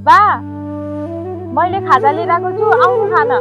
बा मैले खाजा लिएर आएको छु आउनु खान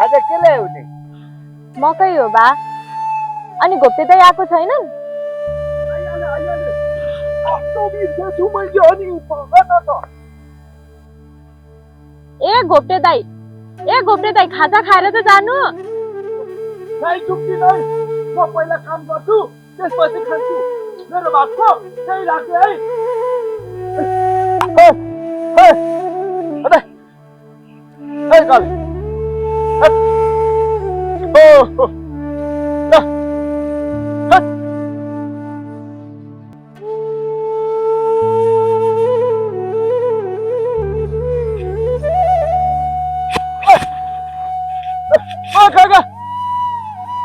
खाजा के ल्याउने मकै हो बा अनि घोप्टे दाइ आएको छैनन् ए घोप्टे दाइ खाजा खाएर त जानु म पहिला काम गर्छु त्यसपछि खान्छु मेरो भातको त्यही राख्ने है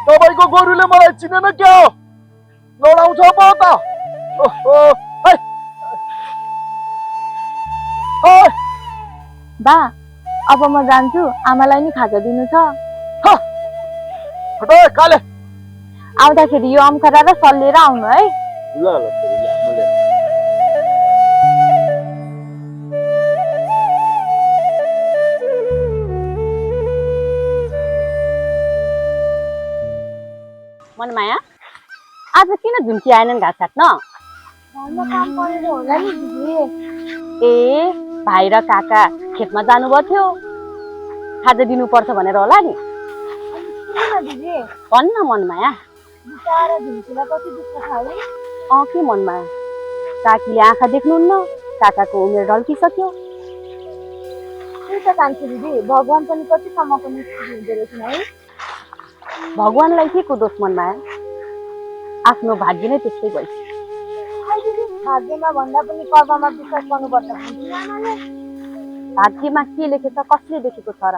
तपाईँको गोरुले मलाई चिनेन क्या हो लडाउँछ म त बा अब म जान्छु आमालाई नि खाजा दिनु छ काले आउँदाखेरि यो अम्खरा र सल लिएर आउनु है ल मनमाया आज किन झुम्की आएनन् घाँस काट्न ए भाइ र काका खेतमा जानुभएको थियो खाजा दिनुपर्छ भनेर होला नि भन्न मनमाया के मनमाया काकीले आँखा देख्नुहुन्न काकाको उमेर ढल्किसक्यो भगवान पनि कतिसम्मको निश्चित हुँदो रहेछन् है भगवानलाई के को दोष मनमाया आफ्नो भाग्य नै त्यस्तै भइस भाग्यमा भन्दा पनि कर्ममा विश्वास गर्नुपर्छ भाग्यमा के लेखेछ कसले देखेको छ र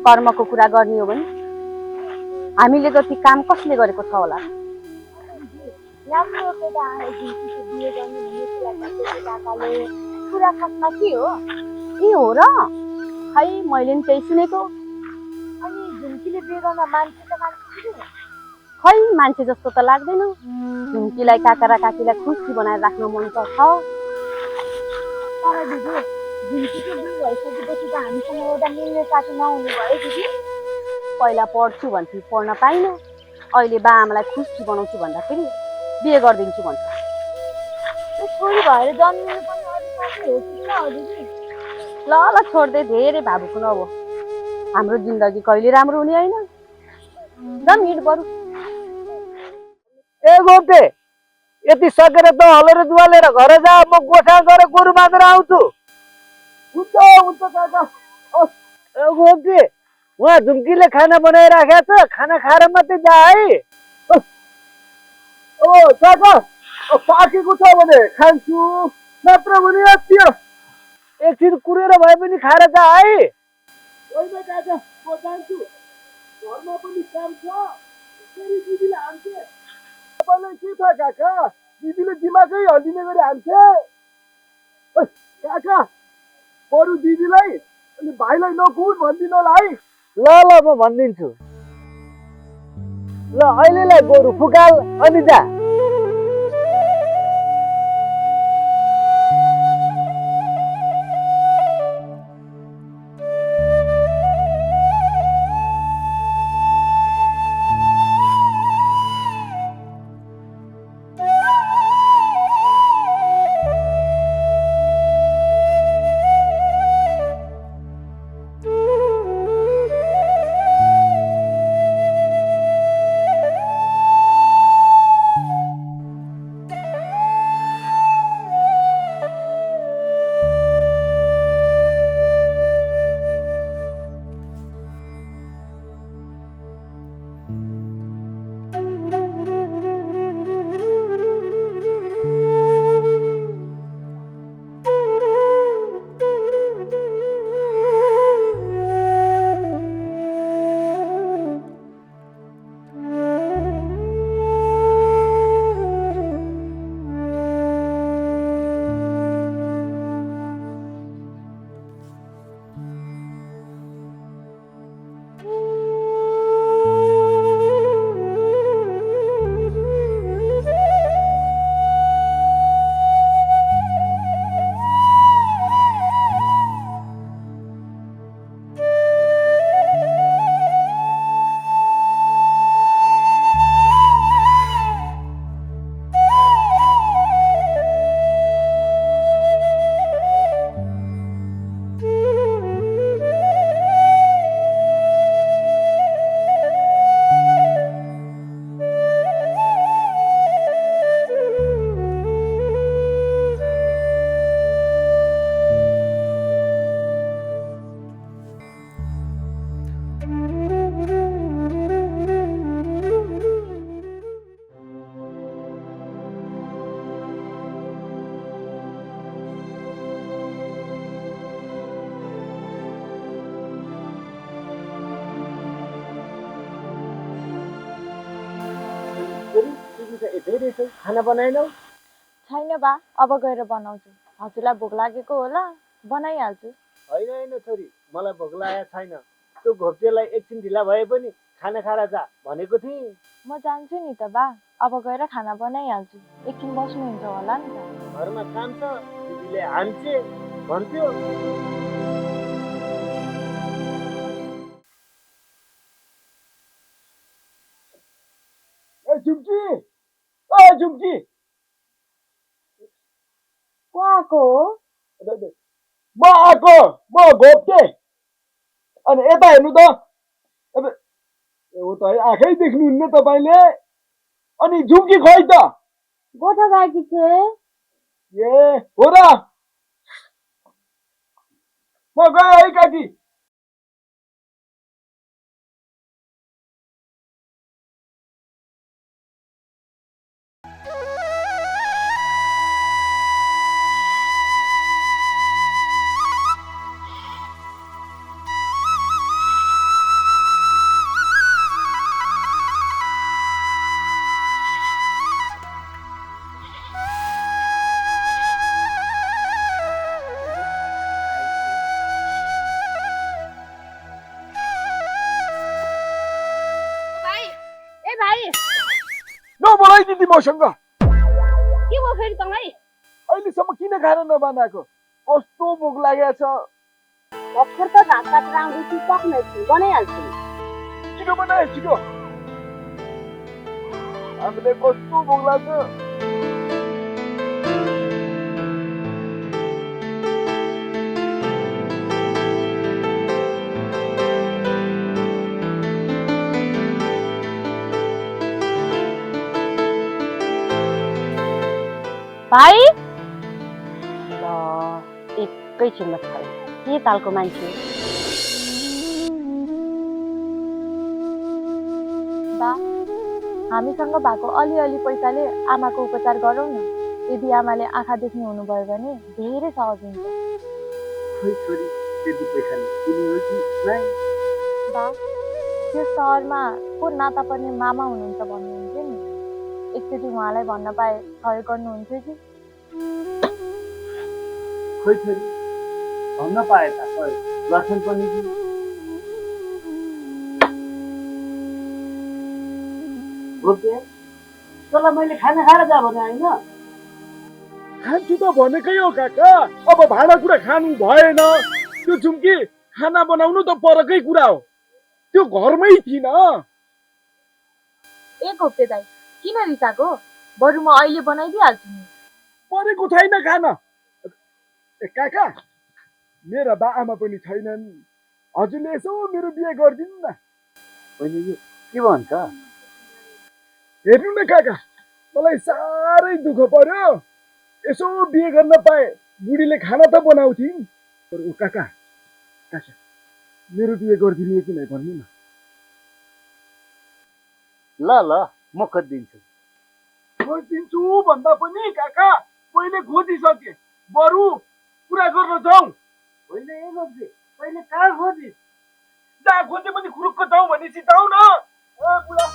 कर्मको कुरा गर्ने हो भने हामीले जति काम कसले गरेको छ होला कुरा खासमा के हो के हो र खै मैले नि त्यही सुनेको अनि झुम्कीले बिहे गर्न मान्छे त मान्छे खै मान्छे जस्तो त लाग्दैन झुम्कीलाई काका र काकीलाई खुसी बनाएर राख्न मन त छ तर दिदी झुम्कीको बिहे भइसकेपछि त हामीसँग एउटा मिल्ने साथी नहुने भयो दिदी पहिला पढ्छु भन्छु पढ्न पाइनँ अहिले बा आमालाई खुसी बनाउँछु भन्दाखेरि बिहे गरिदिन्छु भन्छ छोरी भएर जन्मिनु पनि अलिकति हो कि न हो दिदी ल छोड्दै धेरै भावुक नहो हाम्रो जिन्दगी कहिले राम्रो हुने होइन जमिड बरु ए गोप्टे यति सकेर त हलेर जुवालेर घर जा म गोठा गएर गोरु बाँधेर आउँछु हुन्छ काका ए गोप्टे उहाँ झुम्कीले खाना बनाइराखेको छ खाना खाएर मात्रै जा है ओ काका पाकेको छ भने खान्छु नत्र भने त्यो एकछिन कुरेर भए पनि खाएर जा है होइन काका म जान्छु घरमा पनि काम छ फेरि दिदीले हान्छ तपाईँलाई के छ काका दिदीले दिमागै हल्लिने गरी हान्छ काका बरु दिदीलाई अनि भाइलाई नकुट भनिदिनु होला है ल म भनिदिन्छु ल अहिलेलाई गोरु फुकाल अनि जा पनि त यतै रहेछौ, खाना बनाएनौ? छैन बा, अब गएर बनाउँछु। हजुरलाई भोक लागेको होला, बनाइहाल्छु। होइन छोरी, मलाई भोक लागेको छैन। त्यो घोप्टेलाई एकछिन ढिला भए पनि खाना खाएर जा भनेको थिएँ। म जान्छु नि त बा, अब गएर खाना बनाइहाल्छु। एकछिन बस्नुहुन्छ होला नि त। घरमा काम छ, दिदीले हान्छे भन्थ्यो। झुम्की, झुम्की, को आएको हो? म आएको, म घोप्टे। अनि यता हेर्नु त, अब हो त है, आँखै देख्नुहुन्न तपाईँले। अनि झुम्की खोइ त? गोठा गएकी थिए। ए हो र, म गएँ है काकी। नबोलाइ दिदी मसँग। के भयो फेरि तँलाई? अहिलेसम्म किन खाना नबनाएको? कस्तो भोक लागेको छ। भर्खर त घाँस काटेर आउँदैछु, सक्नै छु, बनाइहाल्छु। छिटो बनाए, छिटो। हामीले कस्तो भोक लाग्छ। भाइ ल एकैछिनमा छ। के तालको मान्छे? बा, हामीसँग भएको अलिअलि पैसाले आमाको उपचार गरौँ न। यदि आमाले आँखा देख्ने हुनुभयो भने धेरै सहज हुन्छ। खोइ छोरी, त्यति पैसाले किने हो कि नै? बा, त्यो सहरमा को नाता पर्ने मामा हुनुहुन्छ भन्नुहुन्थ्यो नि, एकचोटि उहाँलाई भन्न पाए सहयोग गर्नुहुन्थ्यो कि? खोइ छोरी, भन्न पाए त गर्छन् पनि कि? भोटे, तँलाई मैले खाना खाएर जा भने होइन? खान्छु त भनेकै हो काका। अब भाँडाकुँडा खानु भएन। त्यो झुम्की खाना बनाउनु त परकै कुरा हो। त्यो घरमै थिइन। ए घोप्टे दाइ, किन रिसाएको? बरु म अहिले बनाइदिइहाल्छु नि। परेको छैन खाना। ए काका, मेरा बा आमा पनि छैनन्। हजुरले यसो मेरो बिहे गरिदिनु न। के भन्छ? हेर्नु न काका, मलाई साह्रै दुःख पर्यो। यसो बिहे गर्न पाए बुढीले खाना त बनाउँथिन्। ओ काका, काका, मेरो बिहे गरिदिनु कि नै भन्नु न। ल ल, म खोजिदिन्छु। खोजिदिन्छु भन्दा पनि काका, पहिले खोजिसके, बरु कुरा गर्न जाउँ। होइन ए गब्जे, पहिले कहाँ खोजिस्? जहाँ खोजे पनि खुरुक्क जाउँ भनेपछि जाउँ न। बुढा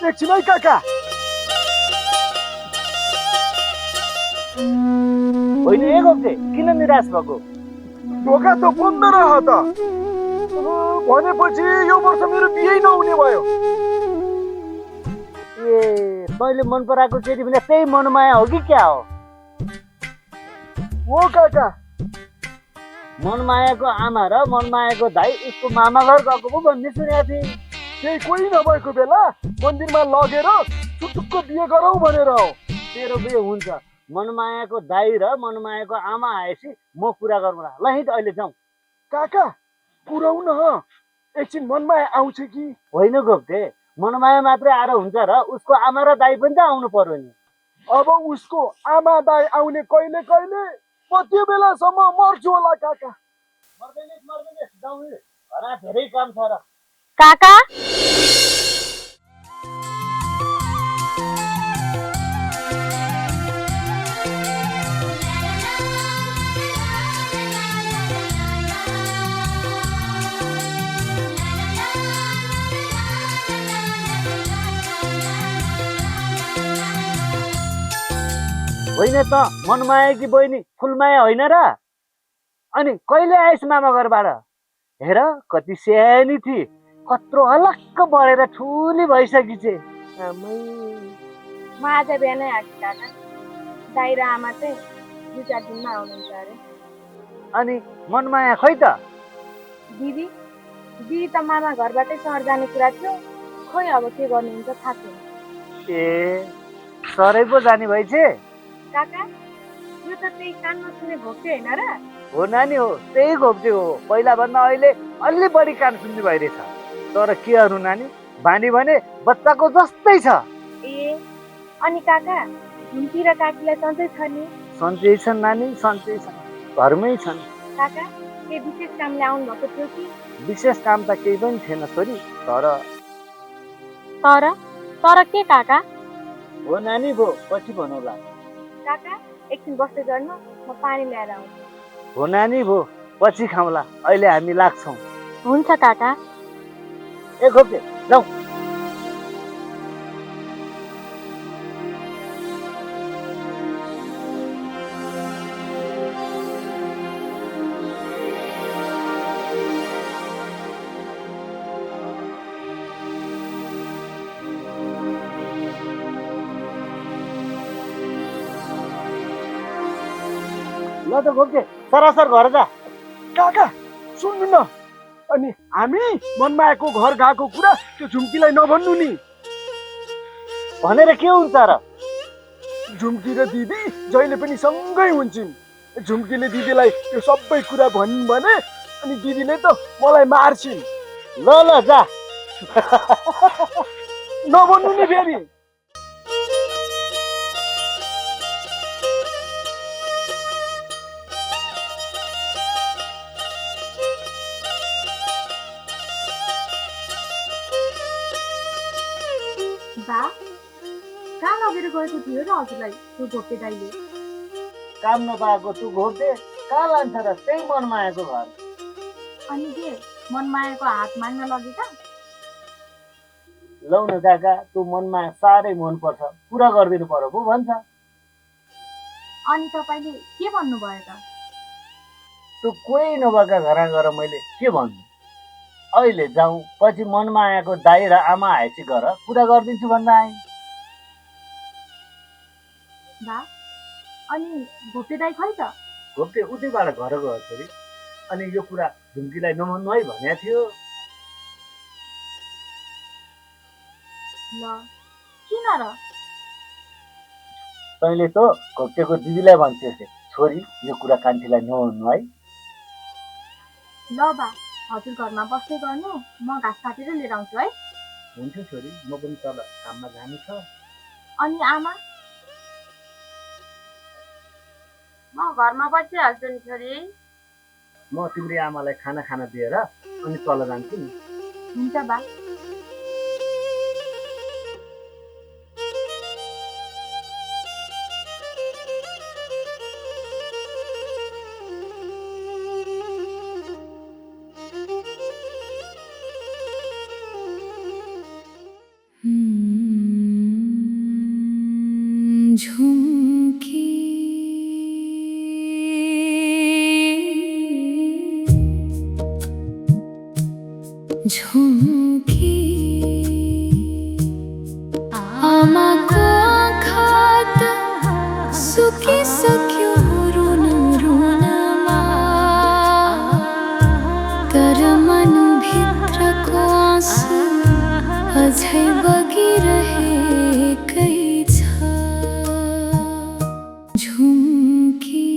एकछिन है काका। होइन ए गब्जे, किन निराश भएको? ढोका त बन्द रह त। भनेपछि यो वर्ष मेरो बिहे नहुने भयो। ए, तैँले मन पराएको केटी भने त्यही मनमाया हो कि क्या हो? हो काका। मनमायाको आमा र मनमायाको दाइ उसको मामा घर गएको पो भन्ने सुनेको थिएँ। त्यही कोही नभएको बेला मन्दिरमा लगेर टुटुक्क बिहे गरौँ भनेर हो। तेरो बिहे हुन्छ। मनमायाको दाइ र मनमायाको आमा आएपछि म कुरा गरौँला। ल हिँड, अहिले जाउँ। काका, कुराउ न। एकछिन मनमाया आउँछ कि? होइन गोप्ते, मनमाया मात्रै आएर हुन्छ र? उसको आमा र दाइ पनि त आउनु पर्यो नि। अब उसको आमा दाइ आउने कहिले कहिले, म त्यो बेलासम्म मर्छु होला काका। मर्दैनस्, जाउँ नि। घरमा धेरै काम छ र। काका, होइन त मनमायाकी बहिनी फुलमाया होइन र? अनि कहिले आइस मामा घरबाट? हेर कति सानी थिए, कत्रो अलक्क बढेर ठुली भइसकी छे। म आज बिहानै आएको काका। दाइ र आमा चाहिँ 2-4 दिनमा आउनुहुन्छ अरे। अनि मनमाया खै त? दिदी त मामा घरबाटै सहर जाने कुरा थियो। खोइ अब के गर्नुहुन्छ थाहा छैन। ए सरै पो जाने भइछे? काका यो त त्यही कानमा सुने घोप्टे होइन र? हो नानी हो, त्यही घोप्टे हो। पहिला भन्दा अहिले अलि बढी कान सुन्ने भइरहेछ। तर के गर्नु नानी, बानी भने बच्चाको जस्तै छ। ए अनि काका झुम्की र काकीलाई सन्चै छ नि? सन्चै छन् नानी, सन्चै छन्, घरमै छन्। काका के विशेष कामले आउनु भएको थियो कि? विशेष काम त केही पनि थिएन छोरी, तर के काका? हो नानी भो, पछि भनौला। काका एकछिन बस्दै गर्नु, म पानी ल्याएर आउँछु। हो नानी भो, पछि खाउँला, अहिले हामी लाग्छौँ। हुन्छ काका। ए घोप्टे जाऊ। ल त घोप्टे सरासर घर जा। काका सुन्नु न, अनि हामी मनमायाको घर गएको कुरा त्यो झुम्कीलाई नभन्नु नि। भनेर के हुन्छ र? झुम्की र दिदी जहिले पनि सँगै हुन्छन्। झुम्कीले दिदीलाई त्यो सबै कुरा भनिन् भने अनि दिदीले त मलाई मार्छिन्। ल जा। नभन्नु नि फेरि। बा कहाँ लगेर गएको थियो र हजुरलाई त्यो घोप्टे दाइले? काम नपाएको तँ घोप्टे कहाँ लान्छ र? त्यही मनमायाको घर। अनि के मनमायाको हात माग्न लगेका? लौ न काका, तँ मनमाया साह्रै मनपर्छ, पुरा गरिदिनु पर्यो पो भन्छ। अनि तपाईँले के भन्नुभयो त? तँ कोही नभएका घरमा गएर मैले के भन्नु? अहिले जाउँ, पछि मनमायाको दाइ र आमा आएपछि गर पुरा गरिदिन्छु भन्दा आएँ। बा अनि घोप्टे दाइ खै त? घोप्टे उतैबाट घर गयो छोरी। अनि यो कुरा झुम्कीलाई नभन्नु है भनेको थियो। ल किन र? तैँले त घोप्टेको दिदीलाई भन्थ्यौ छोरी यो कुरा कान्छीलाई नभन्नु है। ल बा हजुर घरमा बस्दै गर्नु, म घाँस काटेर लिएर आउँछु है। हुन्छ छोरी, म पनि तल काममा जानु छ। अनि आमा? म घरमा बसिहाल्छु नि छोरी। म तिम्रो आमालाई खाना खान दिएर अनि तल जान्छु नि। हुन्छ बा। झुम्की झुम्की आमाको आँखा त सुकिसक्यो रुन रुनमा, तर मनभित्रको आँसु अझै बगिरहेकै छ। झुम्की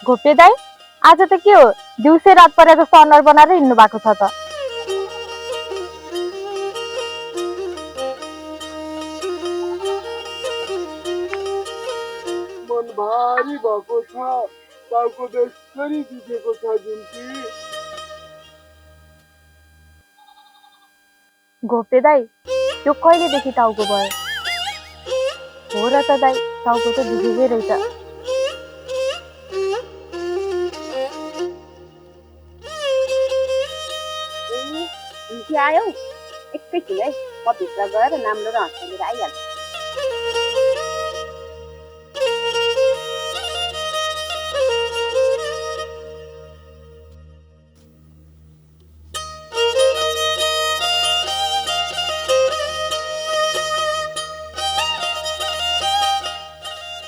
घोप्टे दाइ आज त के हो, दिउँसै रात परे जस्तो अनुहार बनाएर हिँड्नु भएको छ त? मन भारी भएको छ, टाउको बेसरी दुखेको छ झुम्की। घोप्टे दाइ त्यो कहिलेदेखि टाउको भयो? हो र त दाइ, टाउको त दुखेकै रहेछ। आयो एकैछिन है म भित्र गएर नाम्लो र हँसिया लिएर आइहाल्छु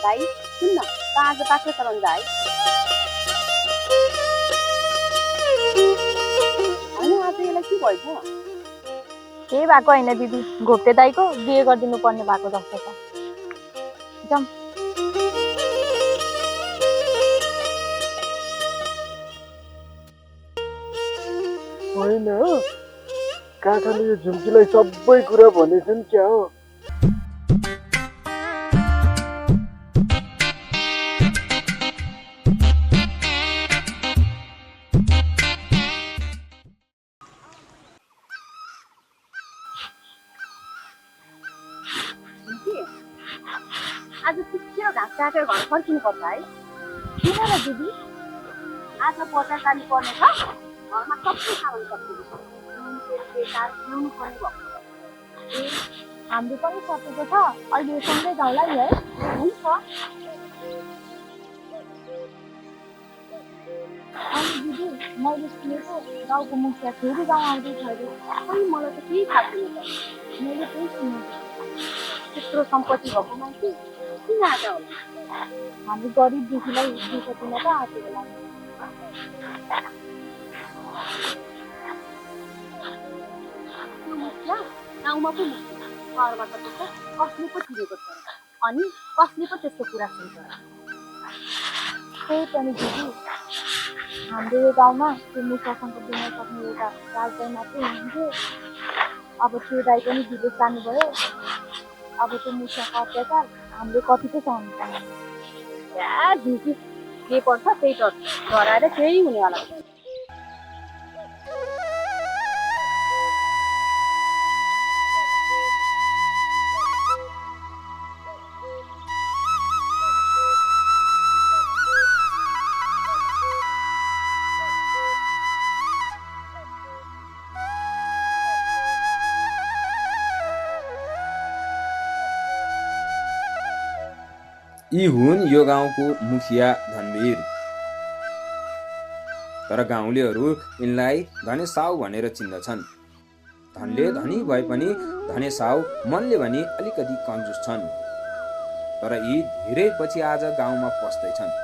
भाइ सुन न त आज बाख्रा चलाउनु जा है होइन आज यसलाई के भएछ केही भएको होइन दिदी घोप्टे दाइको बिहे गरिदिनु पर्ने भएको जस्तो छ जाउँ होइन काकाले यो झुम्कीलाई सबै कुरा भनेछन् क्या हो आज छिटो घाँस काटेर घर फर्किनु पर्छ है किन र दिदी आज बजार जानु पर्ने छ घरमा सबै सामान सकिन्छ ल्याउनु पर्ने भएको ए हाम्रो पनि सकेको छ अहिले सँगै जाउँला नि है हुन्छ अनि दिदी मैले सुनेको गाउँको मुखिया फेरि गाउँ आउँदैछ अरे खै मलाई त केही थाहा छैन त मैले त्यही सुनेको त्यत्रो सम्पत्ति भएको मान्छे किन आज होला हामी गरिब दुखीलाई दुःख दिन त आएको होला त्यो मुखिया गाउँमा पो मुखिया सहरमा त त्यस्तो कसले पो चिनेको छ अनि कसले पो त्यस्तो कुरा सुन्छ त्यही पनि दिदी हाम्रो यो गाउँमा त्यो मुखियासँग दिन सक्ने एउटा राजदाई मात्रै हुन्थ्यो अब त्यो दाइ पनि विदेश जानुभयो अब त्यो मुखियाको अत्याचार हामीले कति चाहिँ सहनु पर्ने या झुकी के पर्छ त्यही त डराएर केही हुनेवाला छैन यी हुन् यो गाउँको मुखिया धनवीर तर गाउँलेहरू यिनलाई धने साउ भनेर चिन्दछन् धनले धनी भए पनि धने साउ मनले भने अलिकति कन्जुस छन् तर यी धेरै पछि आज गाउँमा पस्दैछन्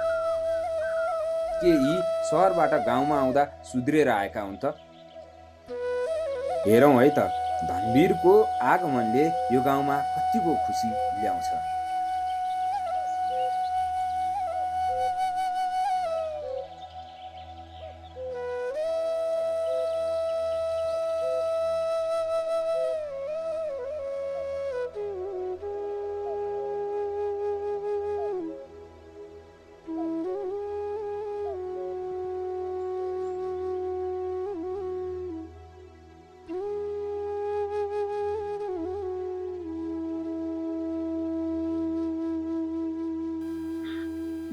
के यी सहरबाट गाउँमा आउँदा सुध्रेर आएका हुन् त हेरौँ है त धनवीरको आगमनले यो गाउँमा कतिको खुसी ल्याउँछ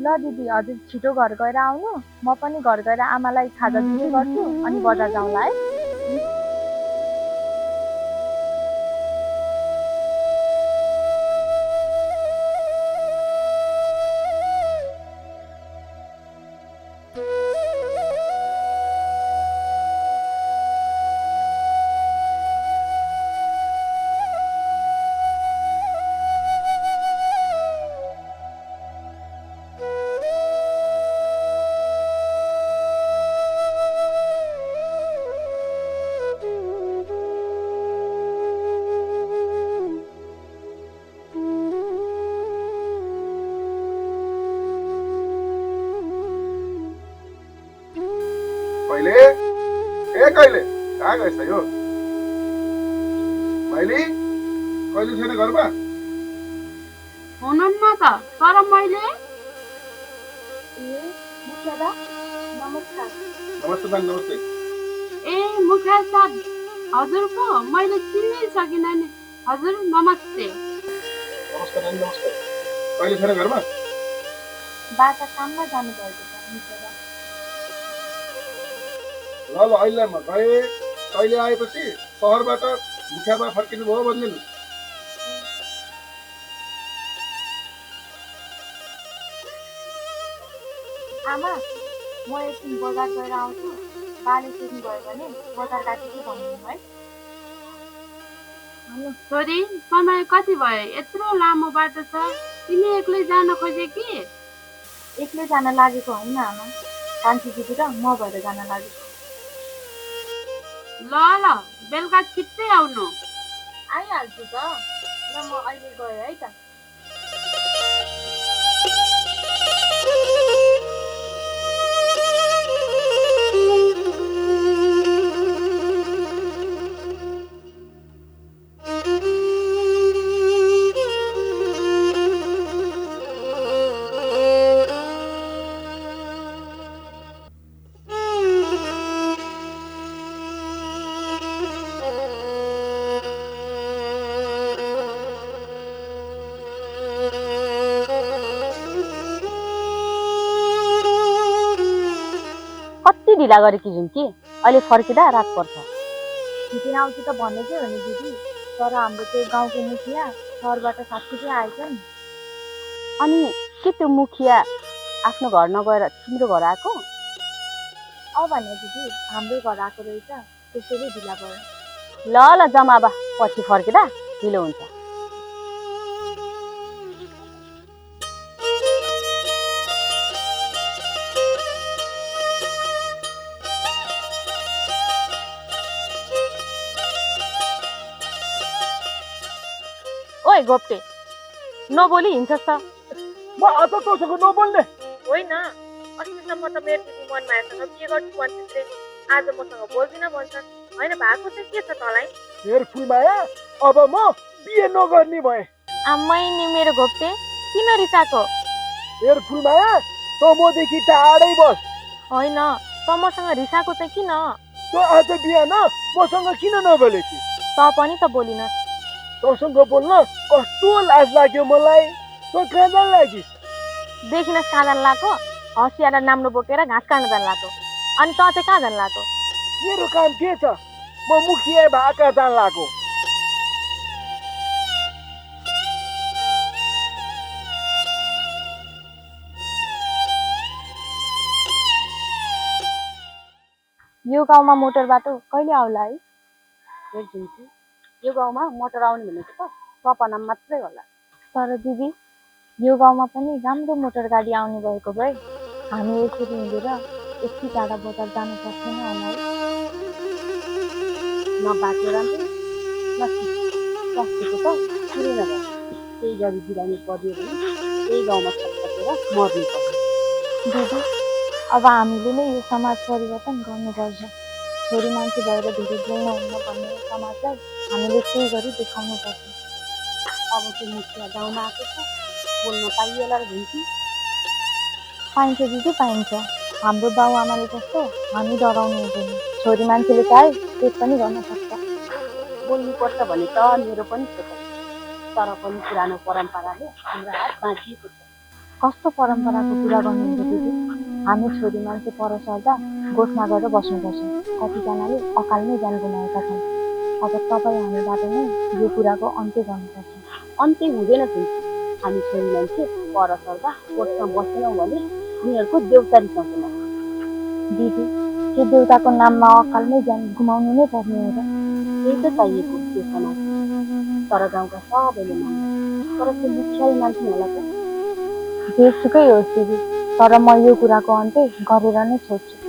ल दिदी हजुर छिटो घर गएर आउनु म पनि घर गएर आमालाई खाजा दिने गर्छु अनि बजार जाउँला है कहिले कहाँ गएछ यो मैले कहिले छैन घरमा हुनुहुन्न त तर मैले मुखिया दा नमस्कार नमस्ते दान नमस्ते मुखिया साहब हजुर पो मैले चिन्नै सकिनँ नि हजुर नमस्ते नमस्कार दान नमस्ते कहिले छैन घरमा बाटा काममा जानु भएको छ मुखिया दा ल अहिले म गएँ कहिले आएपछि सहरबाट मुखियामा फर्किनु भयो भनिदिनु। आमा म एकछिन बजार गएर आउँछु, बाले सोध्नु भयो भने बजार काटेको भन्नु है। छोरी समय कति भयो? यत्रो लामो बाटो छ, तिमी एक्लै जान खोजे कि? एक्लै जान लागेको होइन आमा, कान्छी दिदी र म भएर जान लागेको। ल ल बेलुका छिट्टै आउनु। आइहाल्छु त, ल म अहिले गएँ है त। कति ढिला गरेकी झुम्की, अहिले फर्किँदा रात पर्छ। छिटै आउँछु त भनेकै हो नि दिदी, तर हाम्रो त्यो गाउँको मुखिया सहरबाट साथीकै आएछ नि। अनि के त्यो मुखिया आफ्नो घर नगएर तिम्रो घर आएको? भने दिदी हाम्रो घर आएको रहेछ, त्यसैले ढिला भयो। ल ल जमाबा, पछि फर्किँदा ढिलो हुन्छ। ओइ गोप्टे, नबोली हिँड्छस् त? म आज तँसँग नबोल्ने। होइन, अस्तिसम्म त मेरो दिदी मनमायासँग के गर्छु भन्छस् रे, आज मसँग बोल्दिन भन्छस्। होइन भएको चाहिँ के छ तँलाई? हेर फुलमाया, अब म बिहे नगर्ने भएँ। आम्मै नि मेरो घोप्टे, किन रिसाएको? हेर फुलमाया, तँ मदेखि टाढै बस। होइन, त मसँग रिसाएको चाहिँ किन? तँ आज बिहान मसँग किन नबोलेकी? त पनि त बोलिनस्। तँसँग बोल्न कस्तो लाज लाग्यो मलाई। तँ कहाँ जान लागि? देखिनस् कहाँ जान लाग्यो? हँसिया र नाम्लो बोकेर घाँस काट्न जान लाग्यो। अनि त चाहिँ कहाँ जान लाग्यो? मेरो काम के छ? म मुखिया भाका जान लाग्यो। यो गाउँमा मोटर बाटो कहिले आउला है? हेर झुम्की, यो गाउँमा मोटर आउने भनेको त सपना मात्रै होला। तर दिदी, यो गाउँमा पनि राम्रो मोटर गाडी आउने भएको भए हामी यसरी हिँडेर यति टाढा बजार जानु पर्दैन होला है। न बाटो राम्रो, न स्वास्थ्यको त कुरै नभए त्यही गरी बिरामी पर्यो भने त्यही गाउँमा छटपटेर मर्नु पर्छ। दिदी, अब हामीले नै यो समाज परिवर्तन गर्नुपर्छ। छोरी मान्छे भएर धेरै बोल्न हुन्न भन्ने समाजलाई हामीले केही गरी देखाउनुपर्छ। अब त्यो मुखिया गाउँमा आएको छ, बोल्न पाइएला र झुम्की? पाइन्छ दिदी, पाइन्छ। हाम्रो बाउ आमाले जस्तो हामी डराउनु हुँदैन। छोरी मान्छेले चाहे के पनि गर्न सक्छ। बोल्नुपर्छ भने त मेरो पनि सोचाइ, तर पनि पुरानो परम्पराले हाम्रो हात बाँचिएको छ। कस्तो परम्पराको कुरा गर्नुहुन्छ दिदी? हामी छोरी मान्छे पर सर्दा गोठमा गएर बस्नुपर्छ। कतिजनाले अकालमै ज्यान गुमाएका छन्। अब तपाईँ हामीबाट नै यो कुराको अन्त्य गर्नुपर्छ। अन्त्य हुँदैन झुम्की। हामी छोरी मान्छे पर सर्दा गोठमा बसेनौँ भने उनीहरूको देउता रिसाउँदैन। दिदी, के देउताको नाममा अकालमै ज्यान गुमाउनु नै पर्ने हो र? त्यही त चाहिएको त्यो समाज। तर गाउँका सबैले मान्छ, तर त्यो मुखियाले मान्छन् होला त? जेसुकै होस् दिदी, तर म यो कुराको अन्त्य गरेर नै छोड्छु।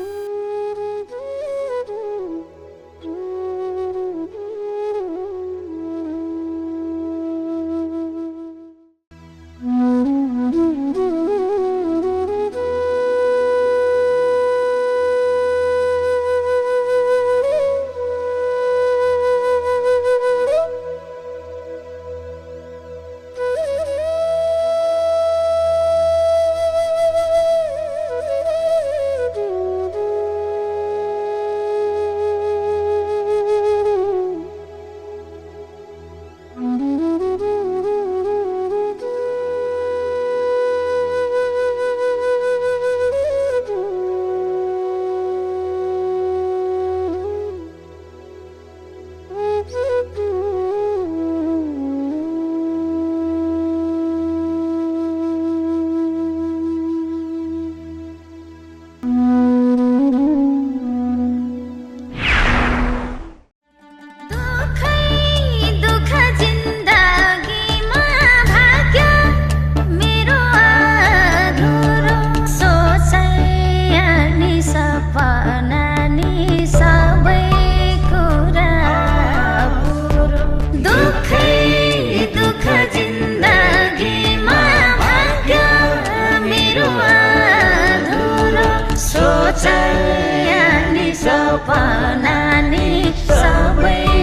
माया नि सपना नि सबै